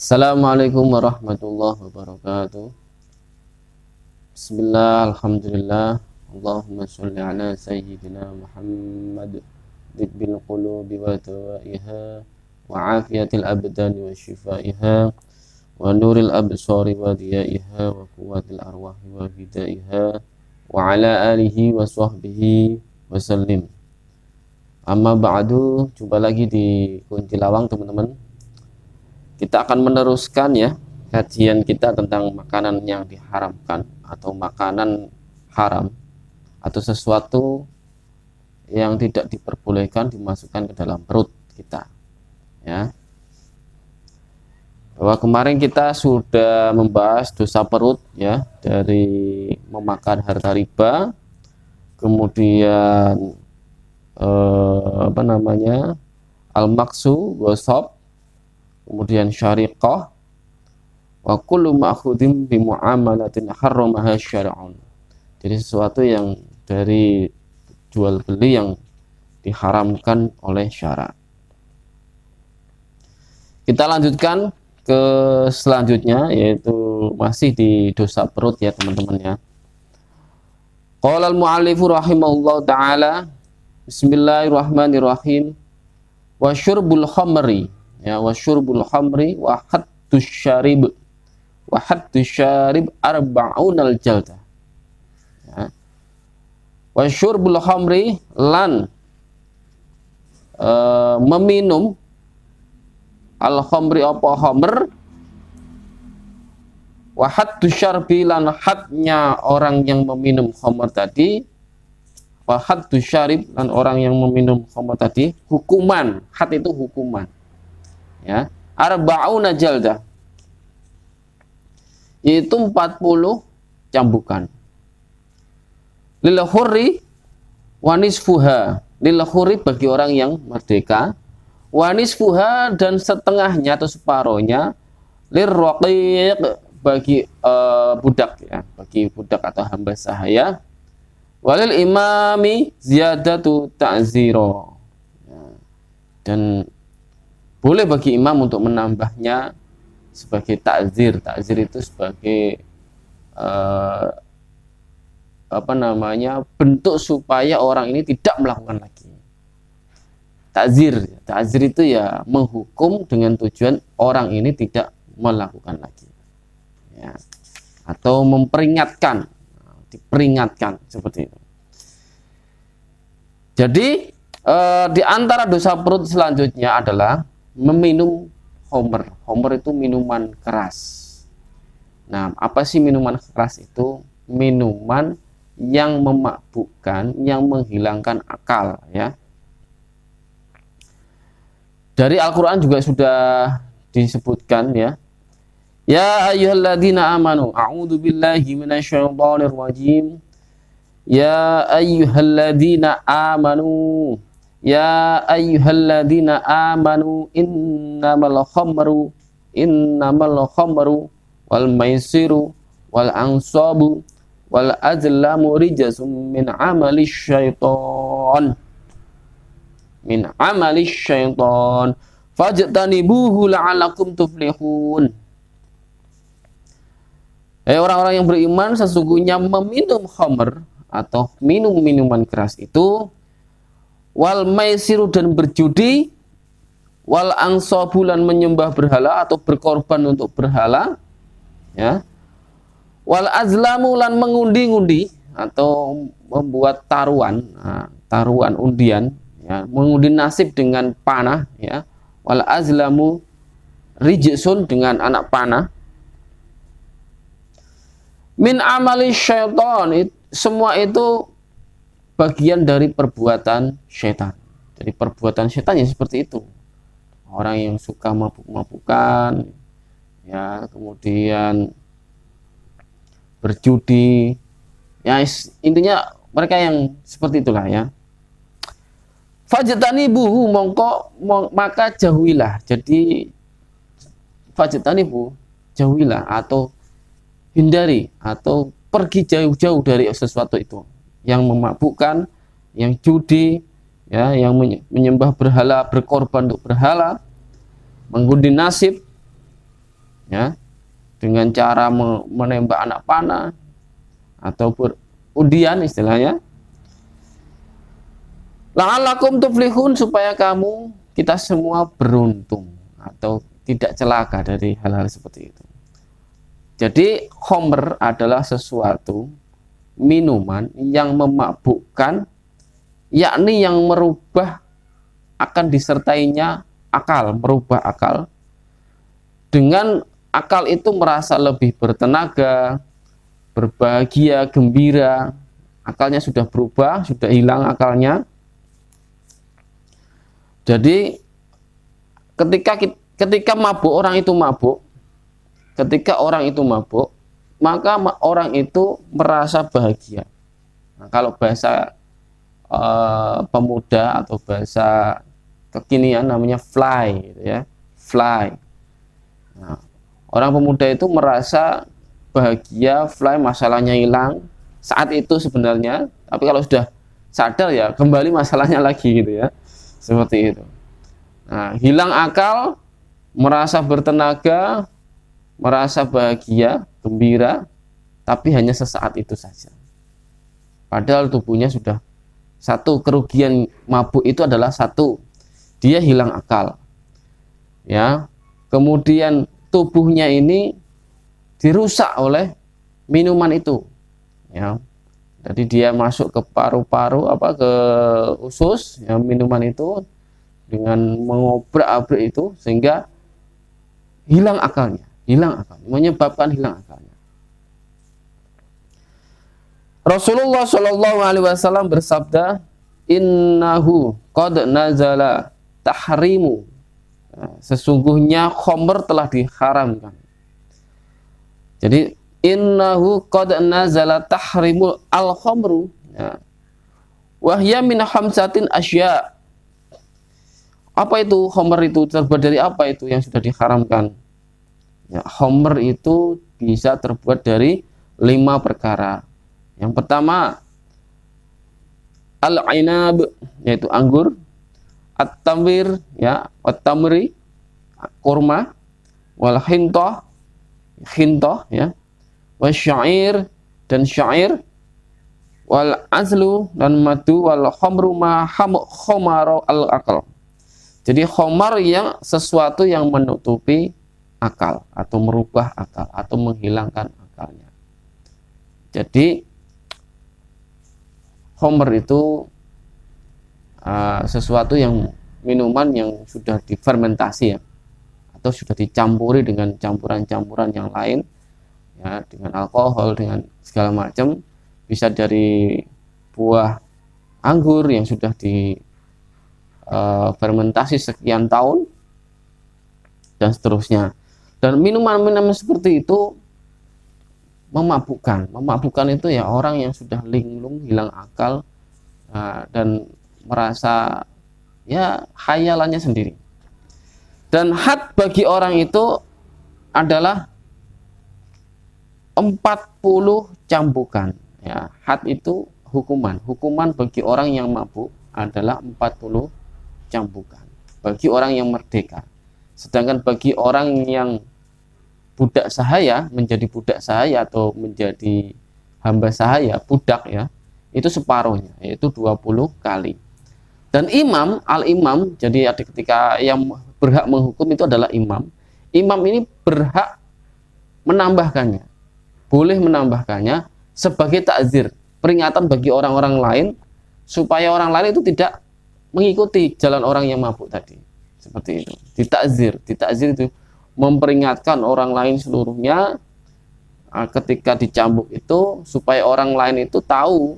Assalamualaikum warahmatullahi wabarakatuh. Bismillah, alhamdulillah. Allahumma sholli ala sayyidina Muhammad dibbil qulubi wa tawaiha wa afiyatil abdani wa shifaiha wa nuril absari wa diyaiha wa quwwatil arwahi wa bidaiha wa ala alihi wa sahbihi wa sallim. Amma ba'du, jumpa lagi di Kunci Lawang teman-teman. Kita akan meneruskan ya kajian kita tentang makanan yang diharamkan atau makanan haram atau sesuatu yang tidak diperbolehkan dimasukkan ke dalam perut kita ya. Bahwa kemarin kita sudah membahas dosa perut ya, dari memakan harta riba, kemudian al-maksu, gosop, kemudian syariqah, wa kullu ma'khudin bi muamalatin harramaha syar'un. Jadi sesuatu yang dari jual beli yang diharamkan oleh syara. Kita lanjutkan ke selanjutnya, yaitu masih di dosa perut ya teman-teman ya. Qala al-mu'allifu rahimahullahu ta'ala, bismillahirrahmanirrahim, wa syurbul khamri ya, wa syurbul khamri wa haddus syarib arba'unal jaldah ya. Wa syurbul khamri lan meminum al khamri apa khamr, wa haddus syarbi lan hadnya orang yang meminum khamr tadi, wa haddus syarib lan orang yang meminum khamr tadi, hukuman, had itu hukuman ya, arba'una jaldah, yaitu 40 cambukan. Lil hurri wa nisfuha, lil hurri bagi orang yang merdeka, wa nisfuha dan setengahnya atau separohnya, lir raqiq bagi budak ya, bagi budak atau hamba sahaya, walil imami ziyadatu ta'ziro ya, dan boleh bagi imam untuk menambahnya sebagai takzir. Takzir itu sebagai bentuk supaya orang ini tidak melakukan lagi. Takzir itu ya menghukum dengan tujuan orang ini tidak melakukan lagi ya, atau memperingatkan, diperingatkan seperti itu. Jadi di antara dosa perut selanjutnya adalah meminum khamr. Khamr itu minuman keras. Nah, apa sih minuman keras itu? Minuman yang memabukkan, yang menghilangkan akal ya. Dari Al-Qur'an juga sudah disebutkan ya. Ya ayyuhalladzina amanu, a'udzubillahi minasyaitonir rajim. Ya ayyuhalladzina amanu, ya ayyuhalladzina amanu innamal khamru wal maisiru wal ansabu wal azlamu rijsum min amali syaitan fajtanibuhu la'alakum tuflihun. Orang-orang yang beriman, sesungguhnya meminum khamr atau minum-minuman keras itu, wal maisiru dan berjudi, wal angsabulan menyembah berhala atau berkorban untuk berhala ya, wal azlamu lan mengundi-ngundi atau membuat taruhan, taruhan undian ya, mengundi nasib dengan panah ya, wal azlamu rijsun dengan anak panah, min amali syaitan, semua itu bagian dari perbuatan syaitan. Jadi perbuatan syaitan ya seperti itu. Orang yang suka mabuk-mabukan ya, kemudian berjudi ya, intinya mereka yang seperti itulah ya. Fajtanibuhu maka jauhilah. Jadi fajtanibu, jauhilah atau hindari atau pergi jauh-jauh dari sesuatu itu yang memabukkan, yang judi ya, yang menyembah berhala, berkorban untuk berhala, mengundi nasib ya, dengan cara menembak anak panah atau berundian istilahnya. La'allakum tuflihun, supaya kamu, kita semua beruntung atau tidak celaka dari hal-hal seperti itu. Jadi khamr adalah sesuatu minuman yang memabukkan, yakni yang merubah, akan disertainya akal, merubah akal. Dengan akal itu merasa lebih bertenaga, berbahagia, gembira. Akalnya sudah berubah, sudah hilang akalnya. Jadi ketika mabuk, orang itu mabuk, ketika orang itu mabuk, maka orang itu merasa bahagia. Nah, kalau bahasa pemuda atau bahasa kekinian namanya fly, gitu ya, fly. Nah, orang pemuda itu merasa bahagia, fly, masalahnya hilang saat itu sebenarnya. Tapi kalau sudah sadar ya kembali masalahnya lagi gitu ya, seperti itu. Nah, hilang akal, merasa bertenaga, merasa bahagia, gembira, tapi hanya sesaat itu saja. Padahal tubuhnya sudah, satu kerugian mabuk itu adalah satu, dia hilang akal. Ya. Kemudian tubuhnya ini dirusak oleh minuman itu. Ya. Jadi dia masuk ke paru-paru, ke usus, ya, minuman itu dengan mengobrak-abrik itu sehingga hilang akalnya, menyebabkan hilang akalnya. Rasulullah Shallallahu Alaihi Wasallam bersabda, innahu qad nazala tahrimu, sesungguhnya khamr telah diharamkan. Jadi innahu qad nazala tahrimul al-khamru, ya, wahya min khamsatin asya. Apa itu khamr? Itu terbuat dari apa itu yang sudah diharamkan? Ya, khamr itu bisa terbuat dari 5 perkara. Yang pertama, al-inab, yaitu anggur, at-tamir, ya, at-tamri, kurma, wal hintoh, ya, wasyair, dan syair, wal azlu, dan madu, wal khamru ma khamaro al-aqal. Jadi khamar yang sesuatu yang menutupi akal atau merubah akal atau menghilangkan akalnya. Jadi khamar itu sesuatu yang minuman yang sudah difermentasi, ya, atau sudah dicampuri dengan campuran-campuran yang lain, ya, dengan alkohol, dengan segala macam. Bisa dari buah anggur yang sudah di fermentasi sekian tahun dan seterusnya. Dan minuman-minuman seperti itu memabukkan. Memabukkan itu ya orang yang sudah linglung, hilang akal, dan merasa ya khayalannya sendiri. Dan had bagi orang itu adalah 40 cambukan. Ya, had itu hukuman. Hukuman bagi orang yang mabuk adalah 40 cambukan bagi orang yang merdeka. Sedangkan bagi orang yang budak sahaya, menjadi budak sahaya atau menjadi hamba sahaya, budak, ya, itu separuhnya, yaitu 20 kali. Dan imam, al-imam, jadi ketika yang berhak menghukum itu adalah imam. Imam ini berhak menambahkannya, boleh menambahkannya sebagai takzir, peringatan bagi orang-orang lain, supaya orang lain itu tidak mengikuti jalan orang yang mabuk tadi. Seperti itu. Ditakzir itu memperingatkan orang lain seluruhnya ketika dicambuk itu, supaya orang lain itu tahu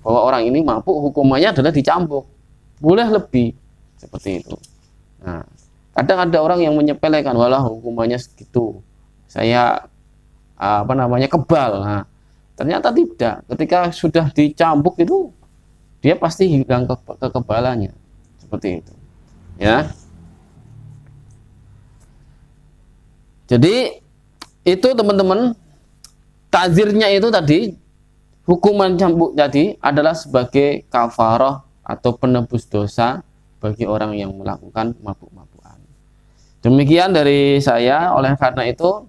bahwa orang ini mabuk, hukumannya adalah dicambuk. Boleh lebih, seperti itu. Nah, kadang ada orang yang menyepelekan, walah hukumannya segitu, saya kebal. Nah, ternyata tidak. Ketika sudah dicambuk itu dia pasti hilang kekebalannya, seperti itu, ya. Jadi itu teman-teman, takzirnya itu tadi, hukuman cambuk tadi adalah sebagai kafarah atau penebus dosa bagi orang yang melakukan mabuk-mabukan. Demikian dari saya. Oleh karena itu,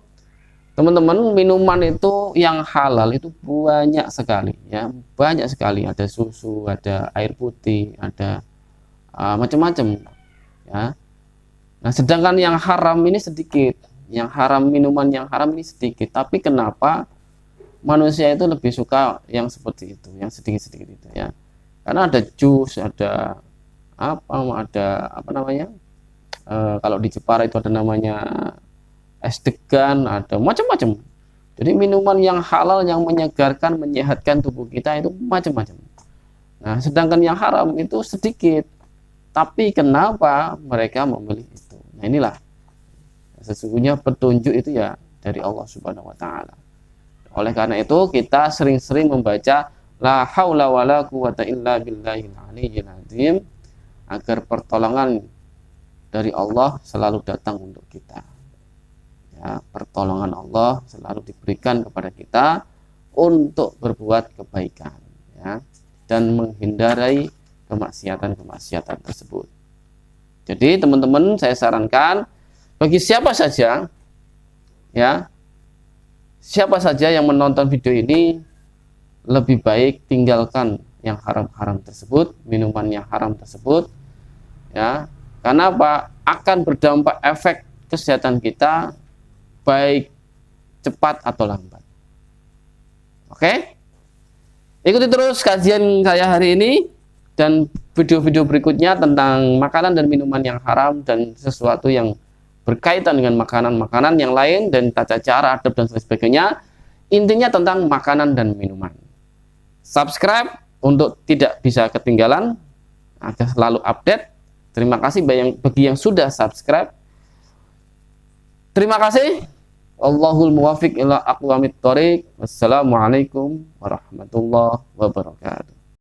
teman-teman, minuman itu yang halal itu banyak sekali, ya, banyak sekali. Ada susu, ada air putih, ada macam-macam, ya. Nah, sedangkan yang haram ini sedikit. Yang haram, minuman yang haram ini sedikit. Tapi kenapa manusia itu lebih suka yang seperti itu, yang sedikit-sedikit itu, ya? Karena ada jus, ada apa namanya? Kalau di Jepara itu ada namanya es degan, ada macam-macam. Jadi minuman yang halal yang menyegarkan, menyehatkan tubuh kita itu macam-macam. Nah, sedangkan yang haram itu sedikit. Tapi kenapa mereka memilih itu? Nah, inilah sesungguhnya petunjuk itu ya dari Allah Subhanahu wa taala. Oleh karena itu kita sering-sering membaca la haula wala quwata illa billahil aliyyil azim agar pertolongan dari Allah selalu datang untuk kita. Ya, pertolongan Allah selalu diberikan kepada kita untuk berbuat kebaikan, ya, dan menghindari kemaksiatan-kemaksiatan tersebut. Jadi teman-teman, saya sarankan bagi siapa saja, ya, siapa saja yang menonton video ini, lebih baik tinggalkan yang haram-haram tersebut, minuman yang haram tersebut, ya. Karena apa? Akan berdampak efek kesehatan kita baik cepat atau lambat. Oke? Ikuti terus kajian saya hari ini dan video-video berikutnya tentang makanan dan minuman yang haram dan sesuatu yang berkaitan dengan makanan-makanan yang lain dan tata cara, adab dan sebagainya. Intinya tentang makanan dan minuman. Subscribe untuk tidak bisa ketinggalan agar selalu update. Terima kasih bagi yang sudah subscribe. Terima kasih. Allahul muwafiq ila aqwamit thoriq. Wassalamualaikum warahmatullahi wabarakatuh.